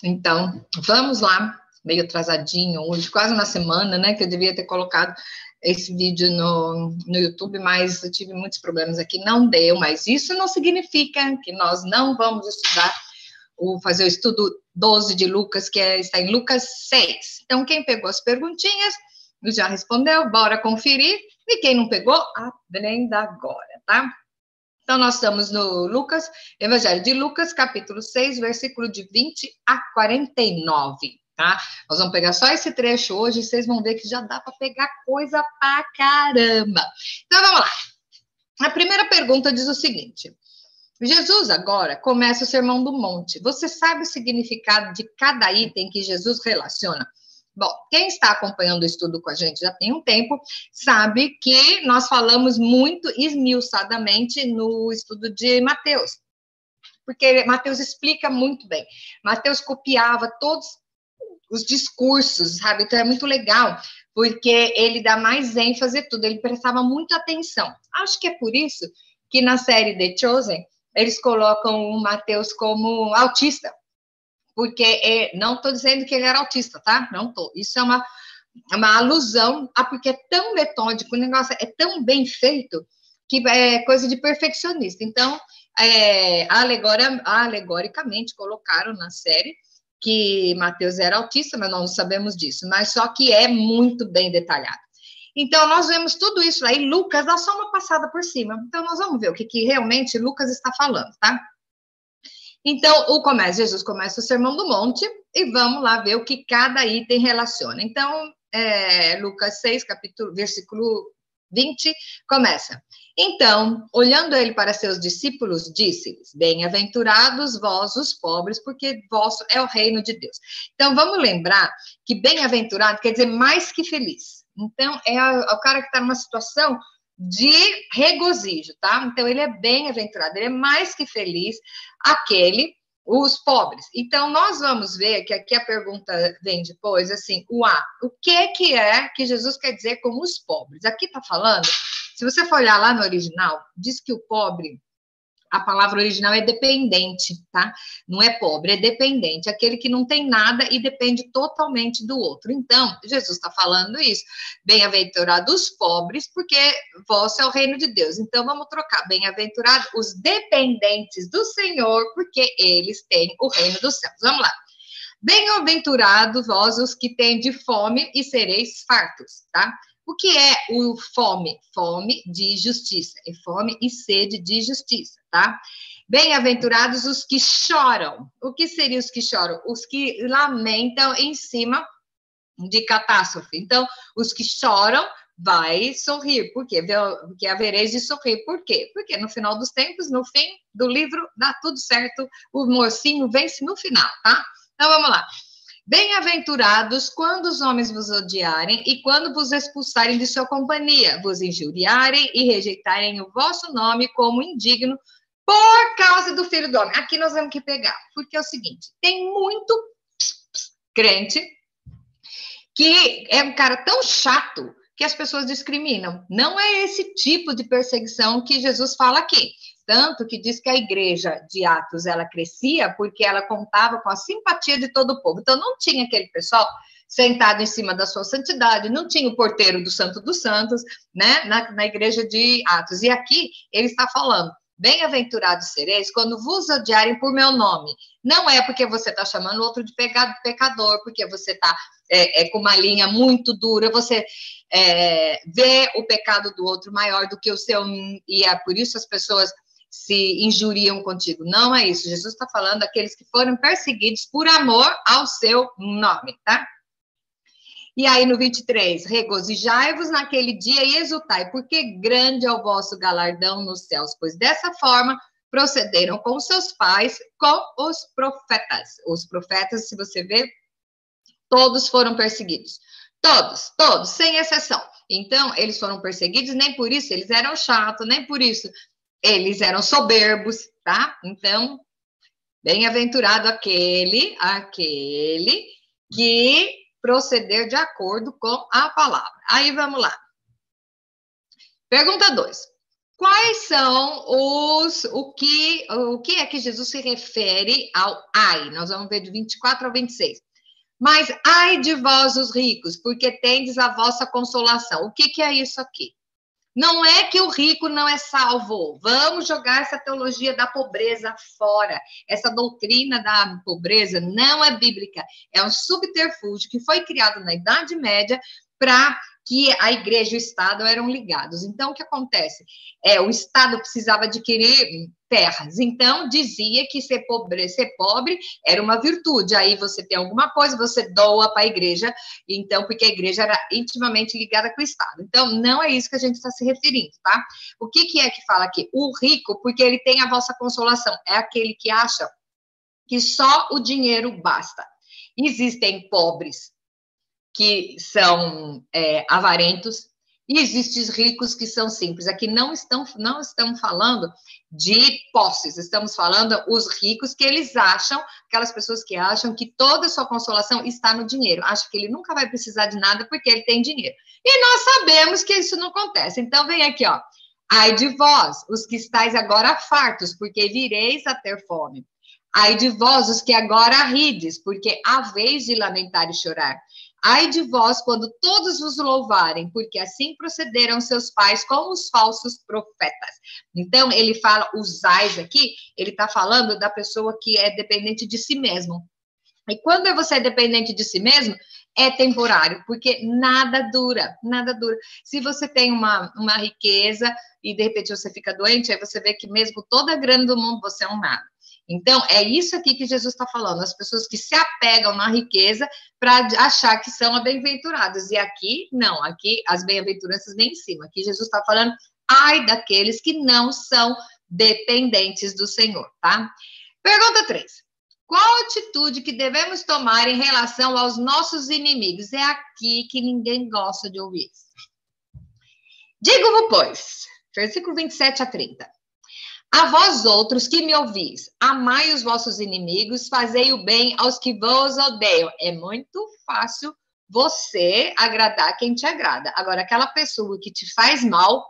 Então, vamos lá, meio atrasadinho hoje, quase na semana, né, que eu devia ter colocado esse vídeo no YouTube, mas eu tive muitos problemas aqui, não deu, mas isso não significa que nós não vamos estudar, fazer o estudo 12 de Lucas, está em Lucas 6. Então, quem pegou as perguntinhas, já respondeu, bora conferir, e quem não pegou, aprenda agora, tá? Então, nós estamos no Evangelho de Lucas, capítulo 6, versículo de 20 a 49, tá? Nós vamos pegar só esse trecho hoje, e vocês vão ver que já dá para pegar coisa pra caramba. Então, vamos lá. A primeira pergunta diz o seguinte: Jesus agora começa o Sermão do Monte. Você sabe o significado de cada item que Jesus relaciona? Bom, quem está acompanhando o estudo com a gente já tem um tempo, sabe que nós falamos muito esmiuçadamente no estudo de Mateus, porque Mateus explica muito bem. Mateus copiava todos os discursos, sabe? Então é muito legal, porque ele dá mais ênfase a tudo, ele prestava muita atenção. Acho que é por isso que na série The Chosen, eles colocam o Mateus como autista, porque não estou dizendo que ele era autista, tá? Não estou. Isso é uma alusão a porque é tão metódico, o negócio é tão bem feito, que é coisa de perfeccionista. Então, alegoricamente, colocaram na série que Mateus era autista, mas nós não sabemos disso, mas só que é muito bem detalhado. Então, nós vemos tudo isso aí, Lucas dá só uma passada por cima. Então, nós vamos ver o que realmente Lucas está falando, tá? Então, Jesus começa o Sermão do Monte e vamos lá ver o que cada item relaciona. Então, Lucas 6, versículo 20, começa. Então, olhando ele para seus discípulos, disse-lhes: bem-aventurados vós os pobres, porque vosso é o reino de Deus. Então, vamos lembrar que bem-aventurado quer dizer mais que feliz. Então, é o cara que está numa situação de regozijo, tá? Então, ele é bem-aventurado, ele é mais que feliz, os pobres. Então, nós vamos ver que aqui a pergunta vem depois, assim, o que é que Jesus quer dizer com os pobres? Aqui está falando, se você for olhar lá no original, diz que o pobre, a palavra original é dependente, tá? Não é pobre, é dependente, aquele que não tem nada e depende totalmente do outro. Então, Jesus está falando isso. Bem-aventurados os pobres, porque vosso é o reino de Deus. Então, vamos trocar. Bem-aventurados os dependentes do Senhor, porque eles têm o reino dos céus. Vamos lá. Bem-aventurados vós os que têm de fome e sereis fartos, tá? O que é o fome? Fome de justiça. É fome e sede de justiça, tá? Bem-aventurados os que choram. O que seriam os que choram? Os que lamentam em cima de catástrofe. Então, os que choram vai sorrir. Por quê? Porque havereis de sorrir. Por quê? Porque no final dos tempos, no fim do livro, dá tudo certo. O mocinho vence no final, tá? Então, vamos lá. Bem-aventurados quando os homens vos odiarem e quando vos expulsarem de sua companhia, vos injuriarem e rejeitarem o vosso nome como indigno por causa do Filho do Homem. Aqui nós temos que pegar, porque é o seguinte, tem muito crente que é um cara tão chato que as pessoas discriminam. Não é esse tipo de perseguição que Jesus fala aqui. Tanto que diz que a igreja de Atos, ela crescia porque ela contava com a simpatia de todo o povo. Então, não tinha aquele pessoal sentado em cima da sua santidade, não tinha o porteiro do Santo dos Santos, né, na igreja de Atos. E aqui, ele está falando, bem-aventurados sereis quando vos odiarem por meu nome. Não é porque você está chamando o outro de pecador, porque você está com uma linha muito dura, você vê o pecado do outro maior do que o seu, e é por isso as pessoas se injuriam contigo. Não é isso. Jesus está falando daqueles que foram perseguidos por amor ao seu nome, tá? E aí no 23, regozijai-vos naquele dia e exultai, porque grande é o vosso galardão nos céus, pois dessa forma procederam com seus pais, com os profetas. Os profetas, se você ver, todos foram perseguidos. Todos, sem exceção. Então, eles foram perseguidos, nem por isso eles eram chatos, nem por isso eles eram soberbos, tá? Então, bem-aventurado aquele que proceder de acordo com a palavra. Aí, vamos lá. Pergunta 2. Quais são o que é que Jesus se refere ao ai? Nós vamos ver de 24 ao 26. Mas ai de vós os ricos, porque tendes a vossa consolação. O que é isso aqui? Não é que o rico não é salvo. Vamos jogar essa teologia da pobreza fora. Essa doutrina da pobreza não é bíblica. É um subterfúgio que foi criado na Idade Média para que a igreja e o Estado eram ligados. Então, o que acontece? O Estado precisava adquirir terras. Então, dizia que ser pobre era uma virtude. Aí você tem alguma coisa, você doa para a igreja. Então, porque a igreja era intimamente ligada com o Estado. Então, não é isso que a gente está se referindo, tá? O que é que fala aqui? O rico, porque ele tem a vossa consolação. É aquele que acha que só o dinheiro basta. Existem pobres que são avarentos, e existem ricos que são simples. Aqui não estamos falando de posses, estamos falando os ricos que eles acham, aquelas pessoas que acham que toda a sua consolação está no dinheiro, acham que ele nunca vai precisar de nada porque ele tem dinheiro. E nós sabemos que isso não acontece. Então, vem aqui, ó. Ai de vós, os que estáis agora fartos, porque vireis a ter fome. Ai de vós, os que agora rides, porque haveis de lamentar e chorar. Ai de vós, quando todos vos louvarem, porque assim procederam seus pais com os falsos profetas. Então, ele fala, os ais aqui, ele está falando da pessoa que é dependente de si mesmo. E quando você é dependente de si mesmo, é temporário, porque nada dura, nada dura. Se você tem uma riqueza e, de repente, você fica doente, aí você vê que mesmo toda a grana do mundo, você é um nada. Então, é isso aqui que Jesus está falando, as pessoas que se apegam na riqueza para achar que são bem-aventuradas. E aqui, não, aqui as bem-aventuranças nem em cima. Aqui Jesus está falando, ai daqueles que não são dependentes do Senhor, tá? Pergunta 3. Qual atitude que devemos tomar em relação aos nossos inimigos? É aqui que ninguém gosta de ouvir. Digo-vos, pois, versículo 27 a 30. A vós outros que me ouvis, amai os vossos inimigos, fazei o bem aos que vos odeiam. É muito fácil você agradar quem te agrada. Agora, aquela pessoa que te faz mal,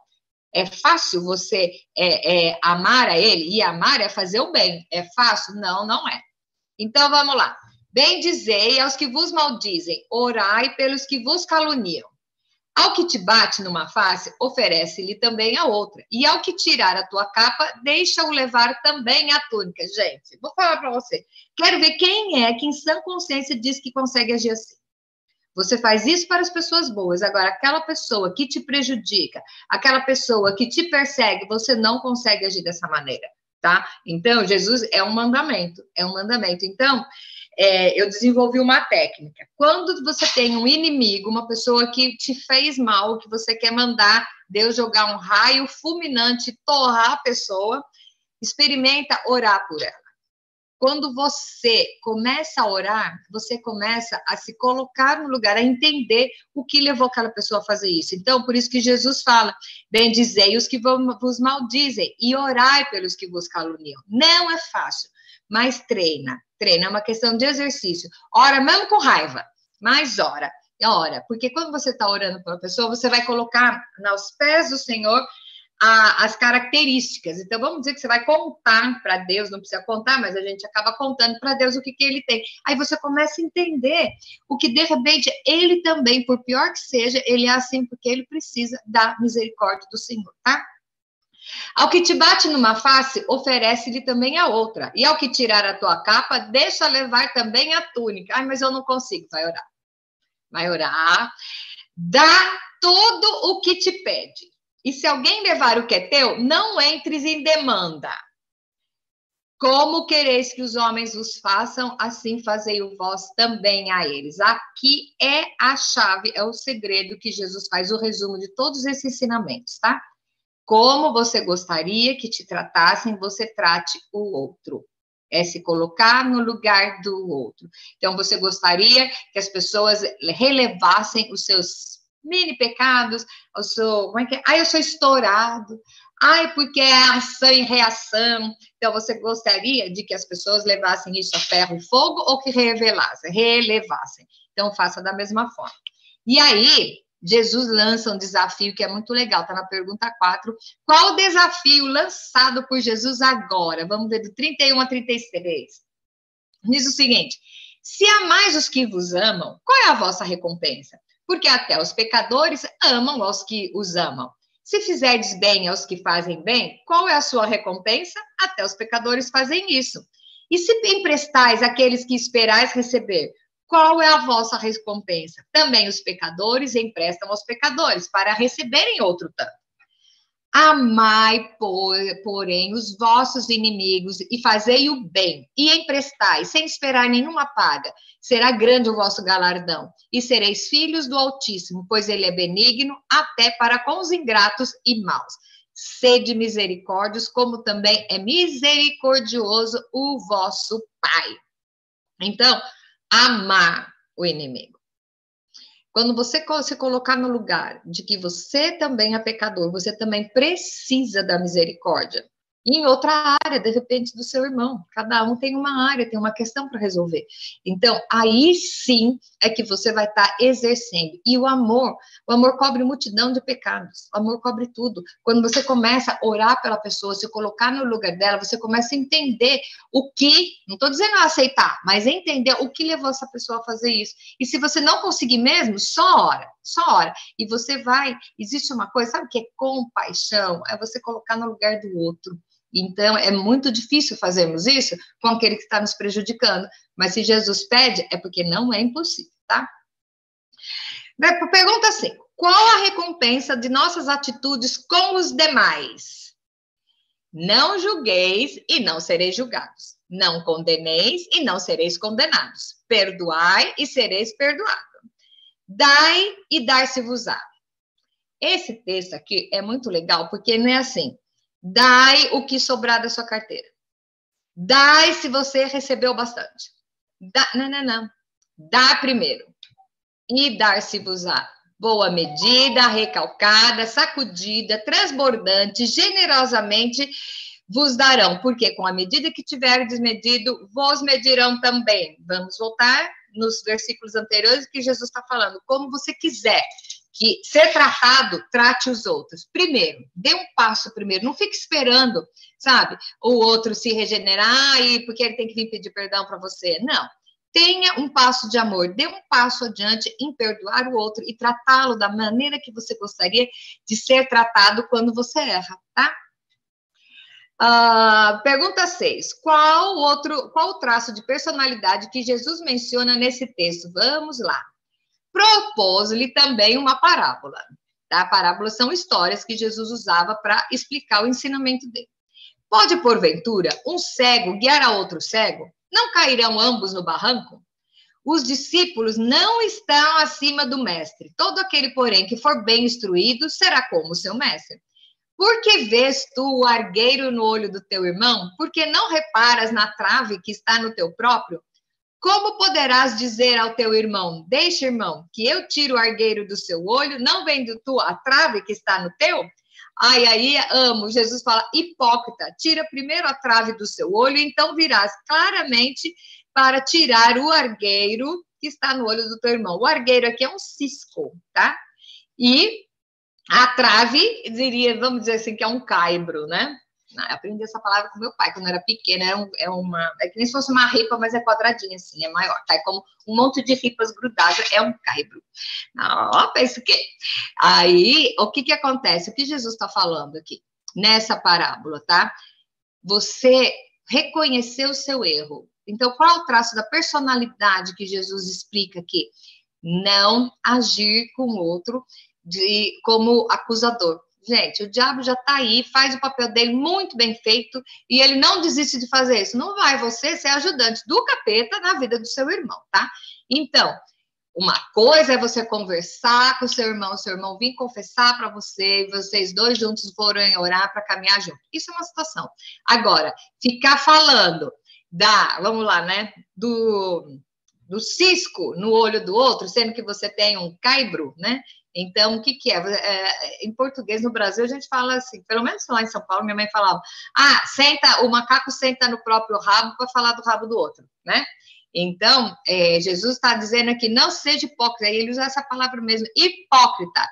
é fácil você amar a ele, e amar é fazer o bem. É fácil? Não, não é. Então, vamos lá. Bendizei aos que vos maldizem, orai pelos que vos caluniam. Ao que te bate numa face, oferece-lhe também a outra. E ao que tirar a tua capa, deixa-o levar também a túnica. Gente, vou falar para você. Quero ver quem é que em sã consciência diz que consegue agir assim. Você faz isso para as pessoas boas. Agora, aquela pessoa que te prejudica, aquela pessoa que te persegue, você não consegue agir dessa maneira, tá? Então, Jesus é um mandamento, é um mandamento. Então, eu desenvolvi uma técnica. Quando você tem um inimigo, uma pessoa que te fez mal, que você quer mandar Deus jogar um raio fulminante, torrar a pessoa, experimenta orar por ela. Quando você começa a orar, você começa a se colocar no lugar, a entender o que levou aquela pessoa a fazer isso. Então, por isso que Jesus fala, bendizei os que vos maldizem e orai pelos que vos caluniam. Não é fácil, mas treina. Treina, é uma questão de exercício. Ora mesmo com raiva, mas ora. Porque quando você está orando para uma pessoa, você vai colocar aos pés do Senhor as características. Então, vamos dizer que você vai contar para Deus, não precisa contar, mas a gente acaba contando para Deus o que ele tem. Aí você começa a entender o que, de repente, ele também, por pior que seja, ele é assim porque ele precisa da misericórdia do Senhor, tá? Ao que te bate numa face, oferece-lhe também a outra. E ao que tirar a tua capa, deixa levar também a túnica. Ai, mas eu não consigo. Vai orar. Vai orar. Dá tudo o que te pede. E se alguém levar o que é teu, não entres em demanda. Como quereis que os homens os façam, assim fazei-o vós também a eles. Aqui é a chave, é o segredo que Jesus faz, o resumo de todos esses ensinamentos, tá? Como você gostaria que te tratassem, você trate o outro. É se colocar no lugar do outro. Então, você gostaria que as pessoas relevassem os seus mini pecados, eu sou estourado, porque é ação e reação. Então, você gostaria de que as pessoas levassem isso a ferro e fogo ou que relevassem? Então, faça da mesma forma. E aí, Jesus lança um desafio que é muito legal, está na pergunta 4. Qual o desafio lançado por Jesus agora? Vamos ver do 31 a 33. Diz o seguinte: se amais os que vos amam, qual é a vossa recompensa? Porque até os pecadores amam aos que os amam. Se fizerdes bem aos que fazem bem, qual é a sua recompensa? Até os pecadores fazem isso. E se emprestais àqueles que esperais receber, qual é a vossa recompensa? Também os pecadores emprestam aos pecadores para receberem outro tanto. Amai, porém, os vossos inimigos e fazei o bem, e emprestai, sem esperar nenhuma paga. Será grande o vosso galardão, e sereis filhos do Altíssimo, pois ele é benigno até para com os ingratos e maus. Sede misericórdios, como também é misericordioso o vosso Pai. Então, amar o inimigo. Quando você se colocar no lugar de que você também é pecador, você também precisa da misericórdia. E em outra área, de repente, do seu irmão. Cada um tem uma área, tem uma questão para resolver. Então, aí sim é que você vai estar exercendo. E o amor cobre multidão de pecados. O amor cobre tudo. Quando você começa a orar pela pessoa, se colocar no lugar dela, você começa a entender o que, não estou dizendo aceitar, mas entender o que levou essa pessoa a fazer isso. E se você não conseguir mesmo, só ora. E você vai, existe uma coisa, sabe o que é compaixão? É você colocar no lugar do outro. Então, é muito difícil fazermos isso com aquele que está nos prejudicando. Mas se Jesus pede, é porque não é impossível, tá? Pergunta 5. Qual a recompensa de nossas atitudes com os demais? Não julgueis e não sereis julgados. Não condeneis e não sereis condenados. Perdoai e sereis perdoados. Dai e dar-se-vos-á. Esse texto aqui é muito legal, porque não é assim. Dai o que sobrar da sua carteira. Dai se você recebeu bastante. Não. Dá primeiro. E dar-se-vos-á. Boa medida, recalcada, sacudida, transbordante, generosamente vos darão. Porque com a medida que tiverdes medido, vos medirão também. Vamos voltar nos versículos anteriores que Jesus está falando. Como você quiser que ser tratado, trate os outros. Primeiro, dê um passo primeiro, não fique esperando, sabe, o outro se regenerar e porque ele tem que vir pedir perdão para você. Não. Tenha um passo de amor, dê um passo adiante em perdoar o outro e tratá-lo da maneira que você gostaria de ser tratado quando você erra, tá? Pergunta 6. Qual o traço de personalidade que Jesus menciona nesse texto? Vamos lá. Propôs-lhe também uma parábola. Tá? Parábolas são histórias que Jesus usava para explicar o ensinamento dele. Pode, porventura, um cego guiar a outro cego? Não cairão ambos no barranco? Os discípulos não estão acima do mestre. Todo aquele, porém, que for bem instruído, será como o seu mestre. Por que vês tu o argueiro no olho do teu irmão? Por que não reparas na trave que está no teu próprio? Como poderás dizer ao teu irmão, deixa, irmão, que eu tiro o argueiro do seu olho, não vendo tu a trave que está no teu? Aí amo, Jesus fala, hipócrita, tira primeiro a trave do seu olho, então virás claramente para tirar o argueiro que está no olho do teu irmão. O argueiro aqui é um cisco, tá? E a trave, vamos dizer assim, que é um caibro, né? Eu aprendi essa palavra com meu pai, quando eu era pequena, é que nem se fosse uma ripa, mas é quadradinha assim, é maior, tá? É como um monte de ripas grudadas, é um caibro. Pensa que... Aí, o que acontece? O que Jesus está falando aqui, nessa parábola, tá? Você reconheceu o seu erro. Então, qual é o traço da personalidade que Jesus explica aqui? Não agir com o outro como acusador. Gente, o diabo já está aí, faz o papel dele muito bem feito e ele não desiste de fazer isso. Não vai você ser ajudante do capeta na vida do seu irmão, tá? Então, uma coisa é você conversar com o seu irmão vir confessar para você e vocês dois juntos forem orar para caminhar junto. Isso é uma situação. Agora, ficar falando vamos lá, né, do cisco no olho do outro, sendo que você tem um caibro, né? Então, o que é? Em português, no Brasil, a gente fala assim, pelo menos lá em São Paulo, minha mãe falava, o macaco senta no próprio rabo para falar do rabo do outro, né? Então, Jesus está dizendo aqui, não seja hipócrita, ele usa essa palavra mesmo, hipócrita.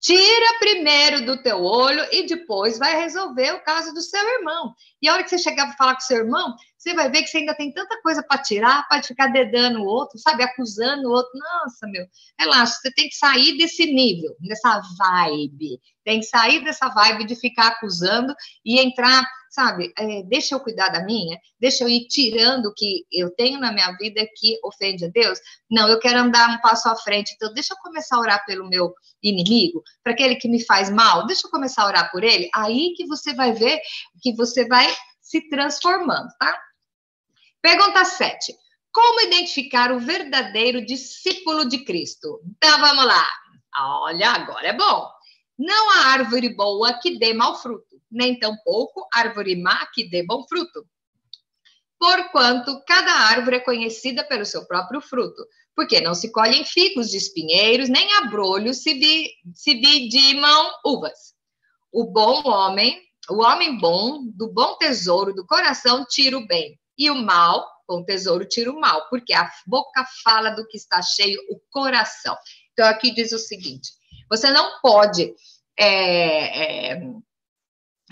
Tira primeiro do teu olho e depois vai resolver o caso do seu irmão. E a hora que você chegar para falar com o seu irmão, você vai ver que você ainda tem tanta coisa para tirar, pode ficar dedando o outro, sabe, acusando o outro. Nossa, meu, relaxa, você tem que sair desse nível, dessa vibe. Tem que sair dessa vibe de ficar acusando e entrar, sabe, deixa eu cuidar da minha, deixa eu ir tirando o que eu tenho na minha vida que ofende a Deus. Não, eu quero andar um passo à frente, então deixa eu começar a orar pelo meu inimigo, para aquele que me faz mal, deixa eu começar a orar por ele, aí que você vai ver que você vai se transformando, tá? Pergunta 7. Como identificar o verdadeiro discípulo de Cristo? Então, vamos lá. Olha, agora é bom. Não há árvore boa que dê mau fruto, nem tampouco árvore má que dê bom fruto. Porquanto cada árvore é conhecida pelo seu próprio fruto, porque não se colhem figos de espinheiros, nem abrolhos se vidimam uvas. O homem bom, do bom tesouro do coração, tira o bem, e o mal, bom tesouro, tira o mal, porque a boca fala do que está cheio o coração. Então, aqui diz o seguinte, você não pode...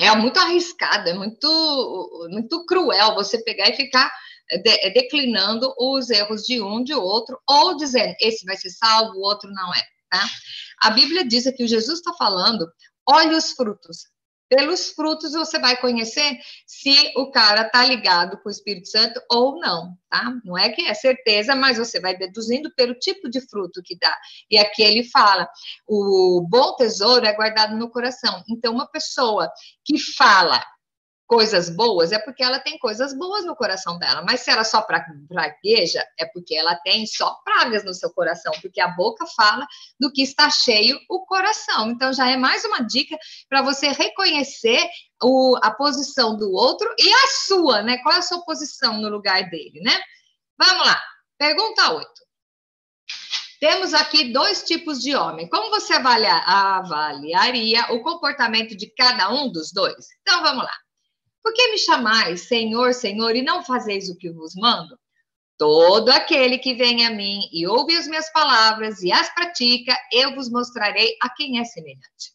É muito arriscado, é muito cruel você pegar e ficar declinando os erros de um, de outro, ou dizendo, esse vai ser salvo, o outro não é, tá? A Bíblia diz que o Jesus está falando, olhe os frutos. Pelos frutos você vai conhecer se o cara tá ligado com o Espírito Santo ou não, tá? Não é que é certeza, mas você vai deduzindo pelo tipo de fruto que dá. E aqui ele fala, o bom tesouro é guardado no coração. Então, uma pessoa que fala coisas boas, é porque ela tem coisas boas no coração dela, mas se ela só pragueja, é porque ela tem só pragas no seu coração, porque a boca fala do que está cheio o coração. Então, já é mais uma dica para você reconhecer a posição do outro e a sua, né? Qual é a sua posição no lugar dele, né? Vamos lá, pergunta 8. Temos aqui 2 tipos de homem. Como você avaliaria o comportamento de cada um dos dois? Então, vamos lá. Por que me chamais Senhor, Senhor, e não fazeis o que vos mando? Todo aquele que vem a mim e ouve as minhas palavras e as pratica, eu vos mostrarei a quem é semelhante.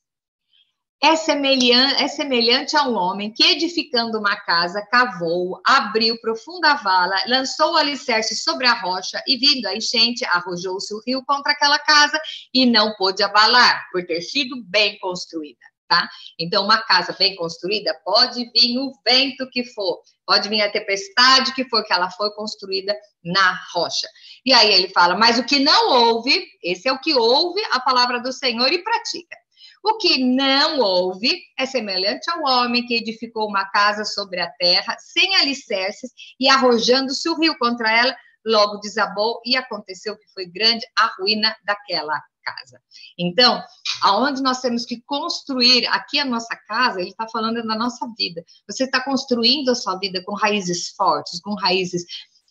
É semelhante a um homem que, edificando uma casa, cavou, abriu profunda vala, lançou o alicerce sobre a rocha e, vindo a enchente, arrojou-se o rio contra aquela casa e não pôde abalar, por ter sido bem construída. Tá? Então, uma casa bem construída, pode vir o vento que for, pode vir a tempestade que for, que ela foi construída na rocha. E aí ele fala, mas o que não ouve, esse é o que ouve a palavra do Senhor e pratica. O que não ouve é semelhante ao homem que edificou uma casa sobre a terra, sem alicerces, e arrojando-se o rio contra ela, logo desabou, e aconteceu que foi grande a ruína daquela casa. Então, aonde nós temos que construir aqui a nossa casa, ele está falando da nossa vida. Você está construindo a sua vida com raízes fortes, com raízes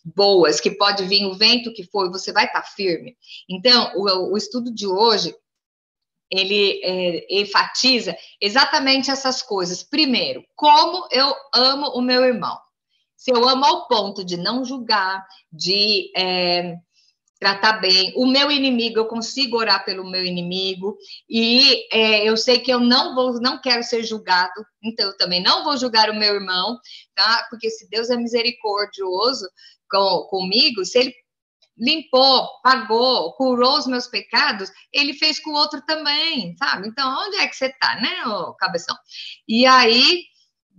boas, que pode vir o vento que for, você vai estar firme. Então, o estudo de hoje, ele enfatiza exatamente essas coisas. Primeiro, como eu amo o meu irmão. Se eu amo ao ponto de não julgar, de tratar bem. O meu inimigo, eu consigo orar pelo meu inimigo, e eu sei que eu não quero ser julgado, então eu também não vou julgar o meu irmão, tá? Porque se Deus é misericordioso comigo, se ele limpou, pagou, curou os meus pecados, ele fez com o outro também, sabe? Então, onde é que você tá, né, ô cabeção? E aí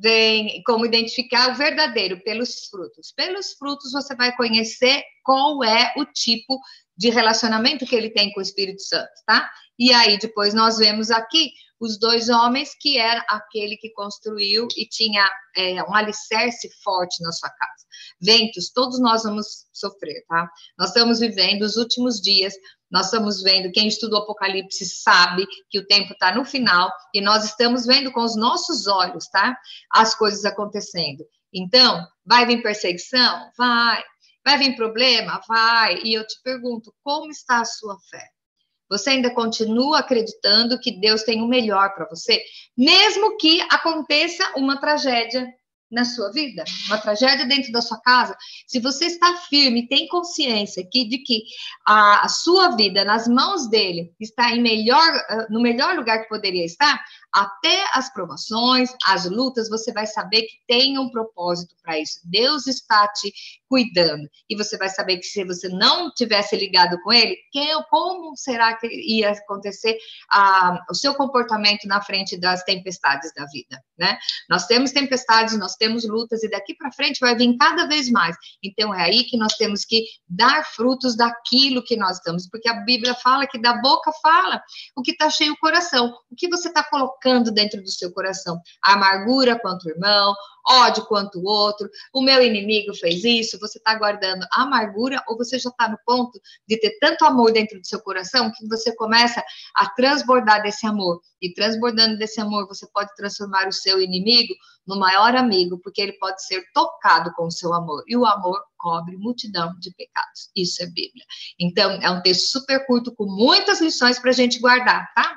vem como identificar o verdadeiro pelos frutos. Pelos frutos você vai conhecer qual é o tipo de relacionamento que ele tem com o Espírito Santo, tá? E aí depois nós vemos aqui os 2 homens que era aquele que construiu e tinha um alicerce forte na sua casa. Ventos, todos nós vamos sofrer, tá? Nós estamos vivendo os últimos dias, nós estamos vendo, quem estuda o Apocalipse sabe que o tempo está no final, e nós estamos vendo com os nossos olhos, tá? As coisas acontecendo. Então, vai vir perseguição? Vai. Vai vir problema? Vai. E eu te pergunto, como está a sua fé? Você ainda continua acreditando que Deus tem o melhor para você? Mesmo que aconteça uma tragédia, na sua vida, uma tragédia dentro da sua casa, se você está firme, tem consciência de que a sua vida nas mãos dele está no melhor lugar que poderia estar, até as provações, as lutas, você vai saber que tem um propósito para isso. Deus está te cuidando. E você vai saber que se você não tivesse ligado com ele, como será que ia acontecer o seu comportamento na frente das tempestades da vida, né? Nós temos tempestades, nós temos lutas, e daqui para frente vai vir cada vez mais. Então, é aí que nós temos que dar frutos daquilo que nós estamos, porque a Bíblia fala que da boca fala o que está cheio o coração. O que você está colocando dentro do seu coração? A amargura contra o irmão, ódio quanto o outro, o meu inimigo fez isso, você está guardando amargura, ou você já está no ponto de ter tanto amor dentro do seu coração que você começa a transbordar desse amor, e transbordando desse amor, você pode transformar o seu inimigo no maior amigo, porque ele pode ser tocado com o seu amor, e o amor cobre multidão de pecados. Isso é Bíblia. Então, é um texto super curto, com muitas lições para a gente guardar, tá?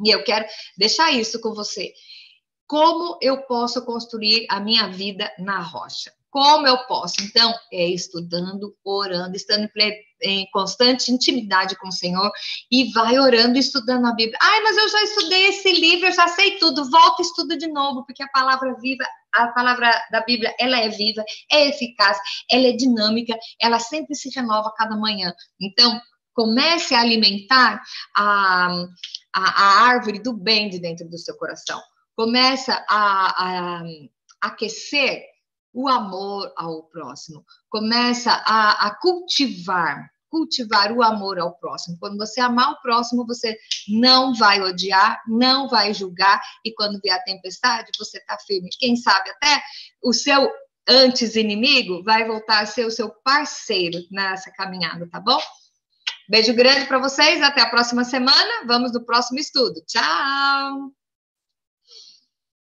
E eu quero deixar isso com você. Como eu posso construir a minha vida na rocha? Como eu posso? Então, é estudando, orando, estando em constante intimidade com o Senhor, e vai orando e estudando a Bíblia. Ai, mas eu já estudei esse livro, eu já sei tudo. Volta e estuda de novo, porque a palavra viva, a palavra da Bíblia, ela é viva, é eficaz, ela é dinâmica, ela sempre se renova a cada manhã. Então, comece a alimentar a árvore do bem de dentro do seu coração. Começa a aquecer o amor ao próximo. Começa a cultivar o amor ao próximo. Quando você amar o próximo, você não vai odiar, não vai julgar, e quando vier a tempestade, você está firme. Quem sabe até o seu antes inimigo vai voltar a ser o seu parceiro nessa caminhada, tá bom? Beijo grande para vocês, até a próxima semana. Vamos no próximo estudo. Tchau!